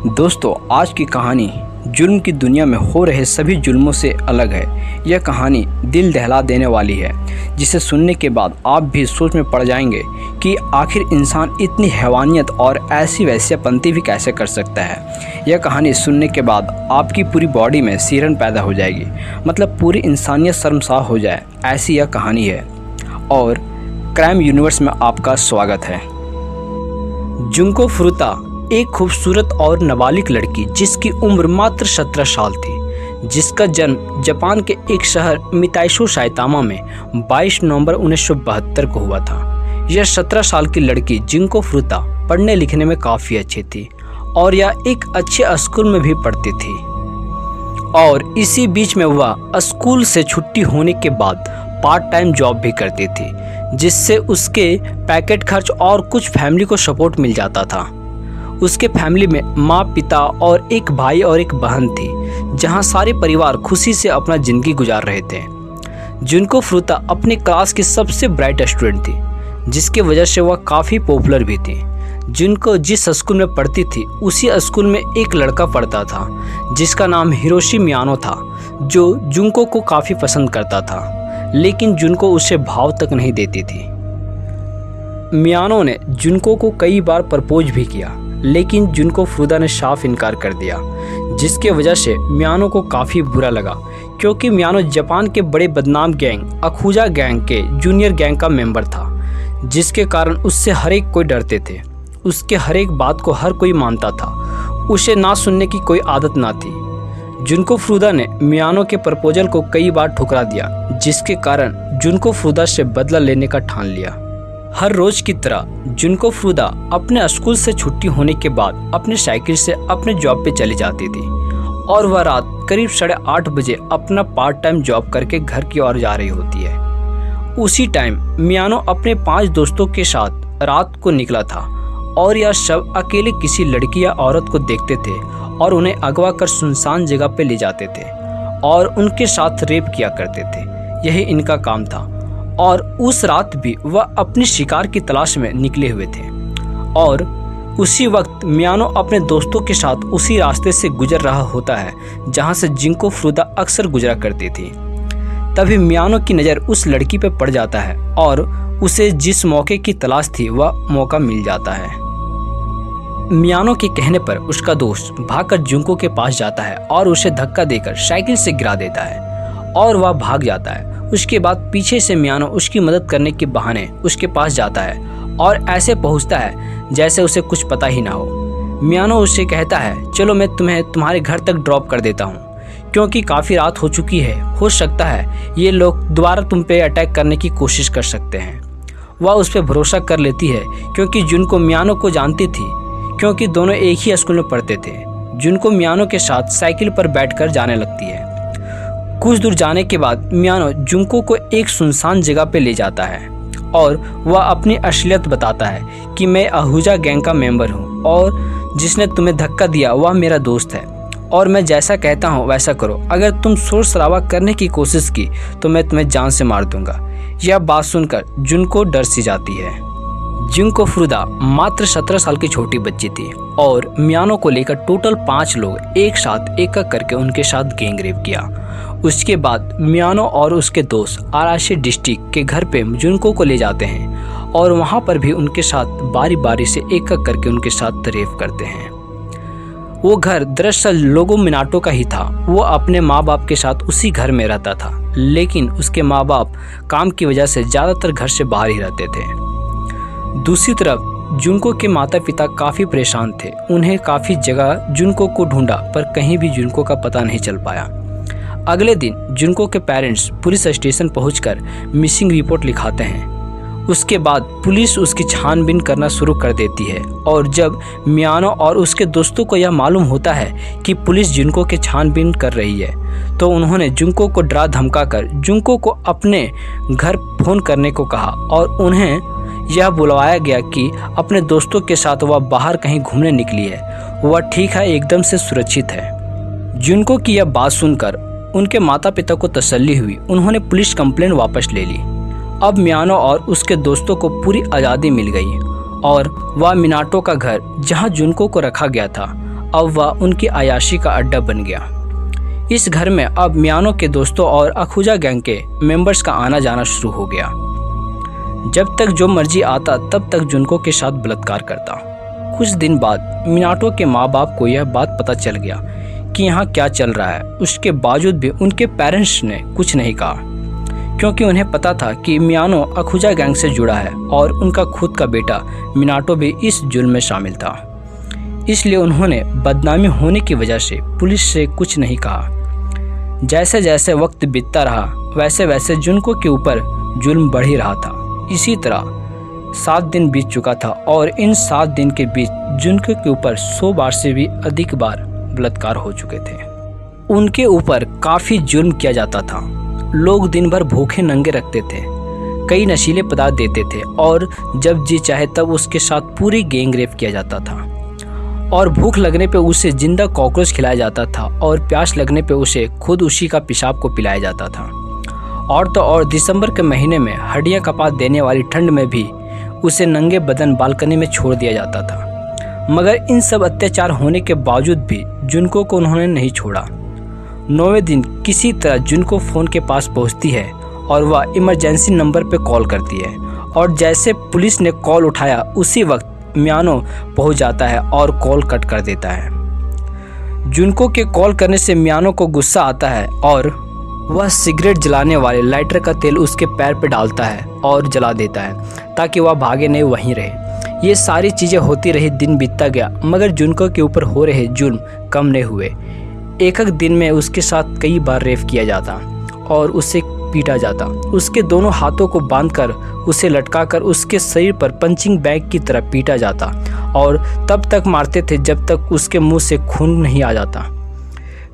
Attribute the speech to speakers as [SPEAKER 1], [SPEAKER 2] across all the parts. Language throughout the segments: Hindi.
[SPEAKER 1] दोस्तों, आज की कहानी जुल्म की दुनिया में हो रहे सभी जुल्मों से अलग है। यह कहानी दिल दहला देने वाली है, जिसे सुनने के बाद आप भी सोच में पड़ जाएंगे कि आखिर इंसान इतनी हैवानियत और ऐसी वैश्यपंती भी कैसे कर सकता है। यह कहानी सुनने के बाद आपकी पूरी बॉडी में सिहरन पैदा हो जाएगी, मतलब पूरी इंसानियत शर्मसार हो जाए, ऐसी यह कहानी है। और क्राइम यूनिवर्स में आपका स्वागत है। जुंको फुरुता एक खूबसूरत और नाबालिग लड़की, जिसकी उम्र मात्र 17 साल थी, जिसका जन्म जापान के एक शहर मिताइशो साइतामा में 22 नवंबर 1972 को हुआ था। यह 17 साल की लड़की जुंको फुरुता पढ़ने लिखने में काफ़ी अच्छी थी और यह एक अच्छे स्कूल में भी पढ़ती थी। और इसी बीच में वह स्कूल से छुट्टी होने के बाद पार्ट टाइम जॉब भी करती थी, जिससे उसके पैकेट खर्च और कुछ फैमिली को सपोर्ट मिल जाता था। उसके फैमिली में माँ, पिता और एक भाई और एक बहन थी, जहाँ सारे परिवार खुशी से अपना ज़िंदगी गुजार रहे थे। जुंको फुरुता अपनी क्लास की सबसे ब्राइट स्टूडेंट थी, जिसकी वजह से वह काफ़ी पॉपुलर भी थी। जुंको जिस स्कूल में पढ़ती थी, उसी स्कूल में एक लड़का पढ़ता था, जिसका नाम हिरोशी मियानो था, जो जुंको को काफ़ी पसंद करता था, लेकिन जुंको उसे भाव तक नहीं देती थी। मियानो ने जुंको को कई बार प्रपोज भी किया, लेकिन जुंको फुरुता ने साफ इनकार कर दिया, जिसके वजह से मियानो को काफ़ी बुरा लगा, क्योंकि मियानो जापान के बड़े बदनाम गैंग अकुजा गैंग के जूनियर गैंग का मेंबर था, जिसके कारण उससे हर एक कोई डरते थे। उसके हर एक बात को हर कोई मानता था, उसे ना सुनने की कोई आदत ना थी। जुंको फुरुता ने मियानो के प्रपोजल को कई बार ठुकरा दिया, जिसके कारण जुंको फुरुता से बदला लेने का ठान लिया। हर रोज की तरह जुंको फुरुता अपने स्कूल से छुट्टी होने के बाद अपने साइकिल से अपने जॉब पे चली जाती थी, और वह रात करीब 8:30 बजे अपना पार्ट टाइम जॉब करके घर की ओर जा रही होती है। उसी टाइम मियानो अपने 5 दोस्तों के साथ रात को निकला था, और यह सब अकेले किसी लड़की या औरत को देखते थे और उन्हें अगवा कर सुनसान जगह पे ले जाते थे और उनके साथ रेप किया करते थे। यही इनका काम था, और उस रात भी वह अपनी शिकार की तलाश में निकले हुए थे। और उसी वक्त मियानो अपने दोस्तों के साथ उसी रास्ते से गुजर रहा होता है, जहां से जुंको फुरुता अक्सर गुजरा करती थी। तभी मियानो की नज़र उस लड़की पर पड़ जाता है, और उसे जिस मौके की तलाश थी वह मौका मिल जाता है। मियानो के कहने पर उसका दोस्त भागकर जुंको के पास जाता है और उसे धक्का देकर साइकिल से गिरा देता है, और वह भाग जाता है। उसके बाद पीछे से मियानो उसकी मदद करने के बहाने उसके पास जाता है और ऐसे पहुंचता है जैसे उसे कुछ पता ही ना हो। मियानो उससे कहता है, चलो मैं तुम्हें तुम्हारे घर तक ड्रॉप कर देता हूं, क्योंकि काफ़ी रात हो चुकी है, हो सकता है ये लोग दोबारा तुम पे अटैक करने की कोशिश कर सकते हैं। वह उस पर भरोसा कर लेती है, क्योंकि जुंको मियानो को जानती थी, क्योंकि दोनों एक ही स्कूल में पढ़ते थे। जुंको मियानो के साथ साइकिल पर बैठकर जाने लगती है। कुछ दूर जाने के बाद मियानो जुंको को एक सुनसान जगह पे ले जाता है, और वह अपनी असलियत बताता है कि मैं अकुजा गैंग का मेंबर हूँ, और जिसने तुम्हें धक्का दिया वह मेरा दोस्त है, और मैं जैसा कहता हूँ वैसा करो। अगर तुम शोर शराबा करने की कोशिश की तो मैं तुम्हें जान से मार दूंगा। यह बात सुनकर जुंको डर सी जाती है। जुंको फुरुता मात्र 17 साल की छोटी बच्ची थी, और मियानो को लेकर टोटल 5 लोग एक साथ एक करके उनके साथ गैंग रेप किया। उसके बाद मियानो और उसके दोस्त आराशी डिस्ट्रिक्ट के घर पे जुंको को ले जाते हैं, और वहाँ पर भी उनके साथ बारी बारी से एक करके उनके साथ रेप करते हैं। वो घर दरअसल लोगो मिनाटो का ही था। वो अपने माँ बाप के साथ उसी घर में रहता था, लेकिन उसके माँ बाप काम की वजह से ज़्यादातर घर से बाहर ही रहते थे। दूसरी तरफ जुंको के माता पिता काफ़ी परेशान थे। उन्हें काफ़ी जगह जुंको को ढूंढा, पर कहीं भी जुंको का पता नहीं चल पाया। अगले दिन जुंको के पेरेंट्स पुलिस स्टेशन पहुंचकर मिसिंग रिपोर्ट लिखाते हैं। उसके बाद पुलिस उसकी छानबीन करना शुरू कर देती है, और जब मियानो और उसके दोस्तों को यह मालूम होता है कि पुलिस जुंको के छानबीन कर रही है, तो उन्होंने जुंको को डरा धमकाकर जुंको को अपने घर फ़ोन करने को कहा, और उन्हें यह बुलवाया गया कि अपने दोस्तों के साथ वह बाहर कहीं घूमने निकली है, वह ठीक है, एकदम से सुरक्षित है। जुंको की यह बात सुनकर उनके माता पिता को तसल्ली हुई। उन्होंने पुलिस कंप्लेंट वापस ले ली। अब मियानो और उसके दोस्तों को पूरी आज़ादी मिल गई, और वह मिनाटो का घर, जहां जुंको को रखा गया था, अब वह उनकी अय्याशी का अड्डा बन गया। इस घर में अब मियानो के दोस्तों और अखुजा गैंग के मेंबर्स का आना जाना शुरू हो गया। जब तक जो मर्जी आता तब तक जुनको के साथ बलात्कार करता। कुछ दिन बाद मिनाटो के माँ बाप को यह बात पता चल गया कि यहाँ क्या चल रहा है। उसके बावजूद भी उनके पेरेंट्स ने कुछ नहीं कहा, क्योंकि उन्हें पता था कि मियानो अखुजा गैंग से जुड़ा है और उनका खुद का बेटा मिनाटो भी इस जुल्म में शामिल था। इसलिए उन्होंने बदनामी होने की वजह से पुलिस से कुछ नहीं कहा। जैसे जैसे वक्त बीतता रहा वैसे वैसे जुनको के ऊपर जुल्म बढ़ ही रहा था। इसी तरह 7 दिन बीत चुका था और इन 7 दिन के बीच जुनको के ऊपर 100 बार से भी अधिक बार बलात्कार हो चुके थे। उनके ऊपर काफ़ी जुल्म किया जाता था। लोग दिन भर भूखे नंगे रखते थे, कई नशीले पदार्थ देते थे और जब जी चाहे तब उसके साथ पूरी गैंग रेप किया जाता था। और भूख लगने पे उसे जिंदा कॉकरोच खिलाया जाता था और प्यास लगने पे उसे खुद उसी का पेशाब को पिलाया जाता था। और तो और दिसंबर के महीने में हड्डियां कपा देने वाली ठंड में भी उसे नंगे बदन बालकनी में छोड़ दिया जाता था। मगर इन सब अत्याचार होने के बावजूद भी जुनको को उन्होंने नहीं छोड़ा। 9वें दिन किसी तरह जुनको फ़ोन के पास पहुंचती है और वह इमरजेंसी नंबर पर कॉल करती है और जैसे पुलिस ने कॉल उठाया उसी वक्त मियानो पहुंच जाता है और कॉल कट कर देता है। जुनको के कॉल करने से मियानो को गुस्सा आता है और वह सिगरेट जलाने वाले लाइटर का तेल उसके पैर पर डालता है और जला देता है ताकि वह भागे नहीं, वहीं रहे। ये सारी चीज़ें होती रही, दिन बीतता गया मगर जुनको के ऊपर हो रहे जुल्म कम नहीं हुए। एक दिन में उसके साथ कई बार रेप किया जाता और उसे पीटा जाता। उसके दोनों हाथों को बांधकर उसे लटकाकर उसके शरीर पर पंचिंग बैग की तरह पीटा जाता और तब तक मारते थे जब तक उसके मुंह से खून नहीं आ जाता।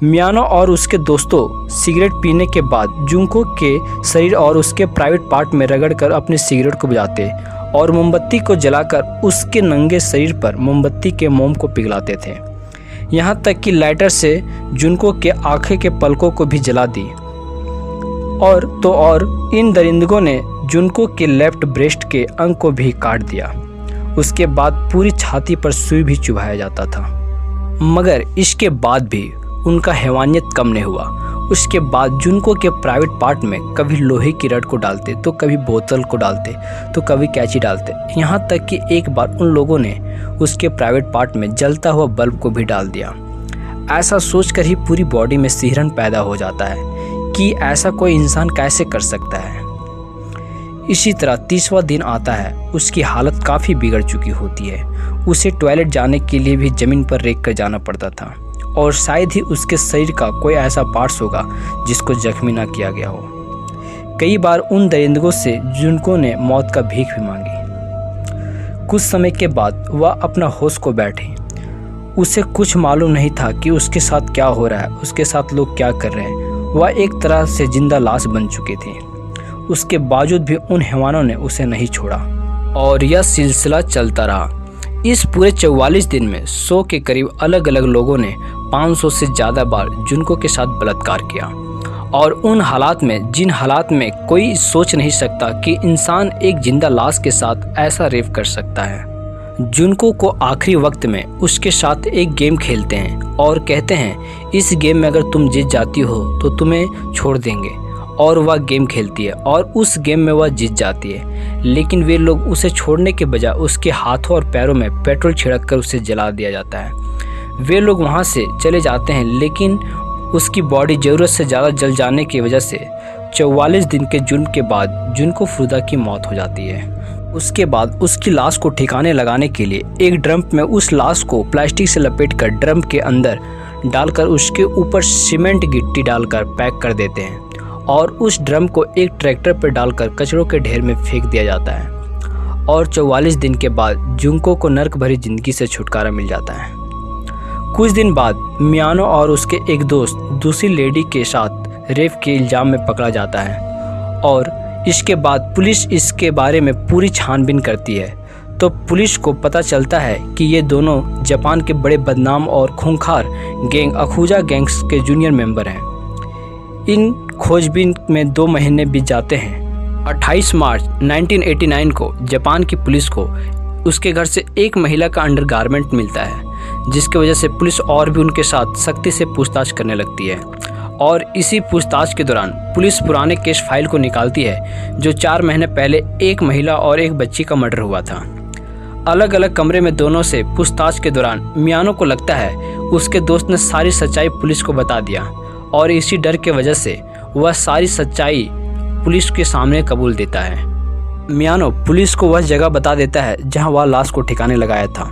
[SPEAKER 1] मियानो और उसके दोस्तों सिगरेट पीने के बाद जुनको के शरीर और उसके प्राइवेट पार्ट में रगड़कर अपने सिगरेट को बुझाते और मोमबत्ती को जलाकर उसके नंगे शरीर पर मोमबत्ती के मोम को पिघलाते थे। यहाँ तक कि लाइटर से जुनको के आंखें के पलकों को भी जला दी। और तो और इन दरिंदगों ने जुनको के लेफ्ट ब्रेस्ट के अंग को भी काट दिया। उसके बाद पूरी छाती पर सुई भी चुभाया जाता था। मगर इसके बाद भी उनका हैवानियत कम नहीं हुआ। उसके बाद जुनको के प्राइवेट पार्ट में कभी लोहे की रड को डालते तो कभी बोतल को डालते तो कभी कैंची डालते। यहाँ तक कि एक बार उन लोगों ने उसके प्राइवेट पार्ट में जलता हुआ बल्ब को भी डाल दिया। ऐसा सोचकर ही पूरी बॉडी में सिहरन पैदा हो जाता है कि ऐसा कोई इंसान कैसे कर सकता है। इसी तरह 30वां दिन आता है। उसकी हालत काफ़ी बिगड़ चुकी होती है। उसे टॉयलेट जाने के लिए भी ज़मीन पर रेंग कर जाना पड़ता था और शायद ही उसके शरीर का कोई ऐसा पार्ट्स होगा जिसको जख्मी ना किया गया हो। कई बार उन दरिंदगों से जुनको ने मौत का भीख भी मांगी। कुछ समय के बाद वह अपना होश को बैठी। उसे कुछ मालूम नहीं था कि उसके साथ क्या हो रहा है, उसके साथ लोग क्या कर रहे हैं। वह एक तरह से जिंदा लाश बन चुकी थी। उसके बावजूद भी उन हैवानों ने उसे नहीं छोड़ा और यह सिलसिला चलता रहा। इस पूरे 44 दिन में 100 के करीब अलग अलग लोगों ने 500 से ज़्यादा बार जुनको के साथ बलात्कार किया और उन हालात में जिन हालात में कोई सोच नहीं सकता कि इंसान एक जिंदा लाश के साथ ऐसा रेप कर सकता है। जुनको को आखिरी वक्त में उसके साथ एक गेम खेलते हैं और कहते हैं इस गेम में अगर तुम जीत जाती हो तो तुम्हें छोड़ देंगे। और वह गेम खेलती है और उस गेम में वह जीत जाती है। लेकिन वे लोग उसे छोड़ने के बजाय उसके हाथों और पैरों में पेट्रोल छिड़क कर उसे जला दिया जाता है। वे लोग वहाँ से चले जाते हैं लेकिन उसकी बॉडी ज़रूरत से ज़्यादा जल जाने की वजह से 44 दिन के जुल्म के बाद जुनको फरुदा की मौत हो जाती है। उसके बाद उसकी लाश को ठिकाने लगाने के लिए एक ड्रम में उस लाश को प्लास्टिक से लपेटकर ड्रम के अंदर डालकर उसके ऊपर सीमेंट गिट्टी डालकर पैक कर देते हैं और उस ड्रम को एक ट्रैक्टर पर डालकर कचरों के ढेर में फेंक दिया जाता है। और 44 दिन के बाद जुनको को नर्क भरी जिंदगी से छुटकारा मिल जाता है। कुछ दिन बाद मियानो और उसके एक दोस्त दूसरी लेडी के साथ रेप के इल्ज़ाम में पकड़ा जाता है और इसके बाद पुलिस इसके बारे में पूरी छानबीन करती है। तो पुलिस को पता चलता है कि ये दोनों जापान के बड़े बदनाम और खूंखार गैंग अखुजा गैंग्स के जूनियर मेंबर हैं। इन खोजबीन में 2 महीने बीत जाते हैं। 28 मार्च 1989 को जापान की पुलिस को उसके घर से एक महिला का अंडरगारमेंट मिलता है जिसकी वजह से पुलिस और भी उनके साथ सख्ती से पूछताछ करने लगती है। और इसी पूछताछ के दौरान पुलिस पुराने केस फाइल को निकालती है जो 4 महीने पहले एक महिला और एक बच्ची का मर्डर हुआ था। अलग अलग कमरे में दोनों से पूछताछ के दौरान मियानो को लगता है उसके दोस्त ने सारी सच्चाई पुलिस को बता दिया और इसी डर के वजह से वह सारी सच्चाई पुलिस के सामने कबूल देता है। मियानो पुलिस को वह जगह बता देता है जहां वह लाश को ठिकाने लगाया था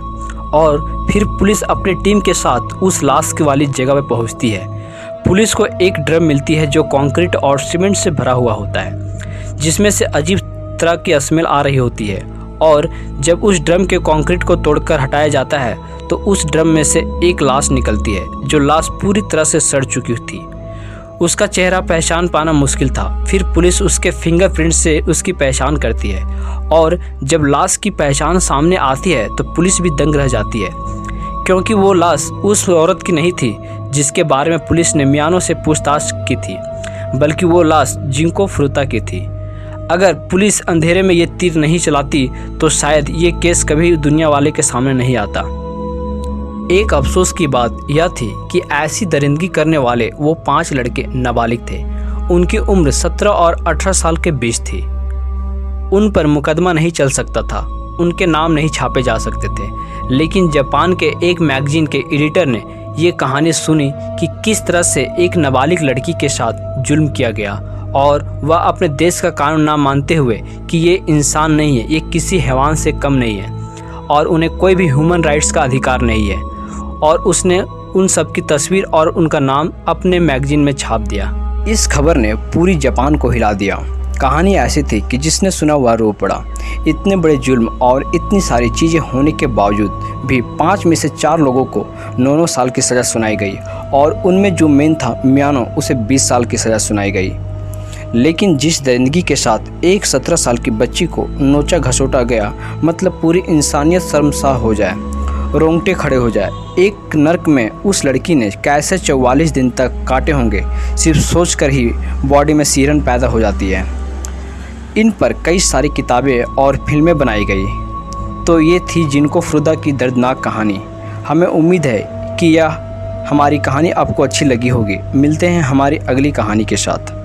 [SPEAKER 1] और फिर पुलिस अपनी टीम के साथ उस लाश की वाली जगह पर पहुंचती है। पुलिस को एक ड्रम मिलती है जो कंक्रीट और सीमेंट से भरा हुआ होता है, जिसमें से अजीब तरह की स्मेल आ रही होती है। और जब उस ड्रम के कंक्रीट को तोड़कर हटाया जाता है तो उस ड्रम में से एक लाश निकलती है जो लाश पूरी तरह से सड़ चुकी थी। उसका चेहरा पहचान पाना मुश्किल था। फिर पुलिस उसके फिंगरप्रिंट से उसकी पहचान करती है और जब लाश की पहचान सामने आती है तो पुलिस भी दंग रह जाती है, क्योंकि वो लाश उस औरत की नहीं थी जिसके बारे में पुलिस ने मियानो से पूछताछ की थी, बल्कि वो लाश जिंको फ्रुता की थी। अगर पुलिस अंधेरे में ये तीर नहीं चलाती तो शायद ये केस कभी दुनिया वाले के सामने नहीं आता। एक अफसोस की बात यह थी कि ऐसी दरिंदगी करने वाले वो 5 लड़के नाबालिग थे। उनकी उम्र 17 और 18 साल के बीच थी। उन पर मुकदमा नहीं चल सकता था, उनके नाम नहीं छापे जा सकते थे। लेकिन जापान के एक मैगजीन के एडिटर ने ये कहानी सुनी कि किस तरह से एक नाबालिग लड़की के साथ जुल्म किया गया और वह अपने देश का कानून ना मानते हुए कि ये इंसान नहीं है, ये किसी हैवान से कम नहीं है और उन्हें कोई भी ह्यूमन राइट्स का अधिकार नहीं है। और उसने उन सब की तस्वीर और उनका नाम अपने मैगजीन में छाप दिया। इस खबर ने पूरी जापान को हिला दिया। कहानी ऐसी थी कि जिसने सुना वह रो पड़ा। इतने बड़े जुल्म और इतनी सारी चीज़ें होने के बावजूद भी 5 में से 4 लोगों को 9 साल की सज़ा सुनाई गई और उनमें जो मेन था मियानो, उसे 20 साल की सज़ा सुनाई गई। लेकिन जिस दरिंदगी के साथ एक 17 साल की बच्ची को नोचा घसोटा गया, मतलब पूरी इंसानियत शर्मसार हो जाए, रोंगटे खड़े हो जाए। एक नर्क में उस लड़की ने कैसे 44 दिन तक काटे होंगे, सिर्फ सोचकर ही बॉडी में सीरन पैदा हो जाती है। इन पर कई सारी किताबें और फिल्में बनाई गई। तो ये थी जिनको फ्रुता की दर्दनाक कहानी। हमें उम्मीद है कि यह हमारी कहानी आपको अच्छी लगी होगी। मिलते हैं हमारी अगली कहानी के साथ।